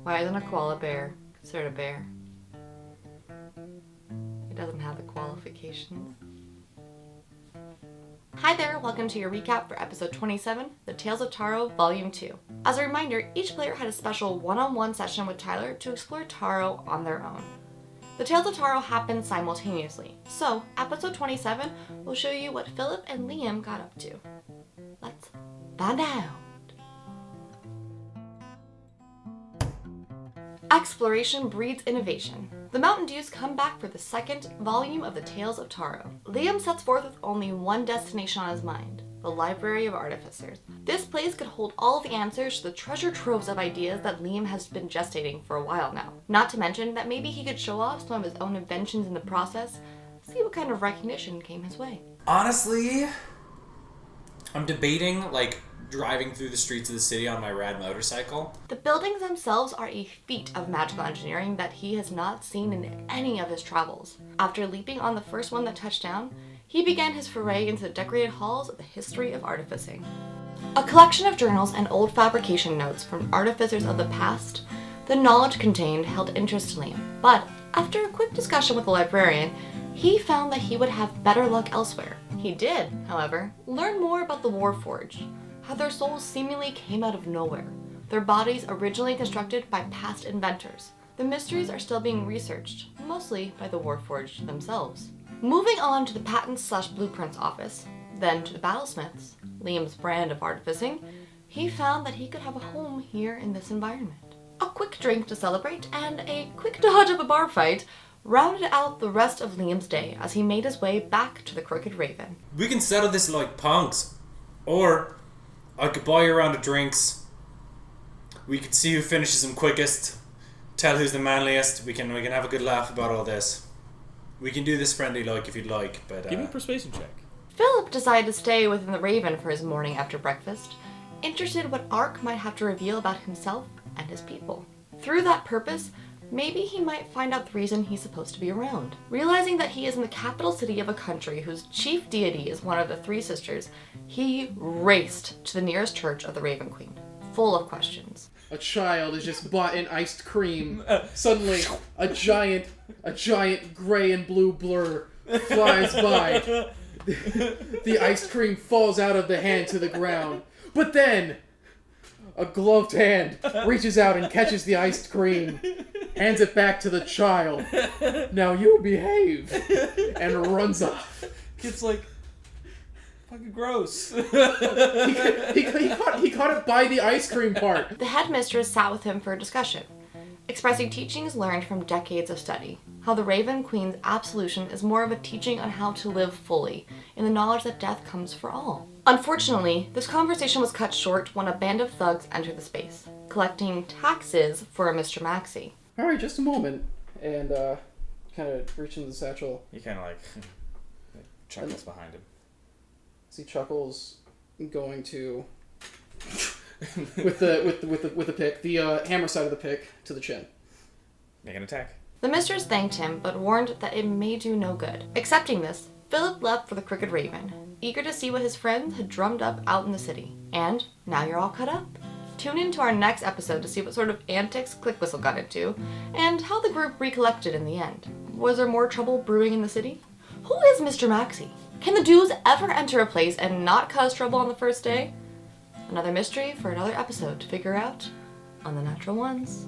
Why isn't a koala bear considered a bear? It doesn't have the qualifications. Hi there, welcome to your recap for episode 27, The Tales of Tarrow, Volume 2. As a reminder, each player had a special one-on-one session with Tyler to explore Tarrow on their own. The Tales of Tarrow happened simultaneously, so episode 27 will show you what Philip and Liam got up to. Let's find out. Exploration breeds innovation. The Mountain Dews come back for the second volume of the Tales of Tarrow. Liam sets forth with only one destination on his mind, the Library of Artificers. This place could hold all the answers to the treasure troves of ideas that Liam has been gestating for a while now. Not to mention that maybe he could show off some of his own inventions in the process, see what kind of recognition came his way. Honestly, I'm debating, driving through the streets of the city on my rad motorcycle. The buildings themselves are a feat of magical engineering that he has not seen in any of his travels. After leaping on the first one that touched down, he began his foray into the decorated halls of the history of artificing. A collection of journals and old fabrication notes from artificers of the past, the knowledge contained held interest to Liam, but after a quick discussion with the librarian, he found that he would have better luck elsewhere. He did, however, learn more about the Warforged, how their souls seemingly came out of nowhere, their bodies originally constructed by past inventors. The mysteries are still being researched, mostly by the Warforged themselves. Moving on to the patents/blueprints office, then to the battlesmiths, Liam's brand of artificing, he found that he could have a home here in this environment. A quick drink to celebrate and a quick dodge of a bar fight rounded out the rest of Liam's day as he made his way back to the Crooked Raven. We can settle this like punks, or I could buy you a round of drinks. We could see who finishes them quickest. Tell who's the manliest. We can have a good laugh about all this. We can do this friendly like if you'd like, but give me a persuasion check. Philip decided to stay within the Raven for his morning after breakfast, interested in what Ark might have to reveal about himself and his people. Through that purpose, maybe he might find out the reason he's supposed to be around. Realizing that he is in the capital city of a country whose chief deity is one of the three sisters, he raced to the nearest church of the Raven Queen, full of questions. A child is just bought in iced cream. Suddenly, a giant gray and blue blur flies by. The ice cream falls out of the hand to the ground. But then, a gloved hand reaches out and catches the iced cream, hands it back to the child. Now you behave, and runs off. Kid's like, fucking gross. He caught it by the ice cream part. The headmistress sat with him for a discussion, expressing teachings learned from decades of study. How the Raven Queen's absolution is more of a teaching on how to live fully, in the knowledge that death comes for all. Unfortunately, this conversation was cut short when a band of thugs entered the space, collecting taxes for a Mr. Maxey. Alright, just a moment. And, kind of reach into the satchel. He kind of chuckles behind him. As he chuckles, going to with the pick, the hammer side of the pick to the chin. Make an attack. The mistress thanked him, but warned that it may do no good. Accepting this, Philip left for the Crooked Raven, eager to see what his friends had drummed up out in the city. And now you're all caught up. Tune in to our next episode to see what sort of antics Clickwhistle got into, and how the group recollected in the end. Was there more trouble brewing in the city? Who is Mr. Maxey? Can the Dews ever enter a place and not cause trouble on the first day? Another mystery for another episode to figure out on The Natural Ones.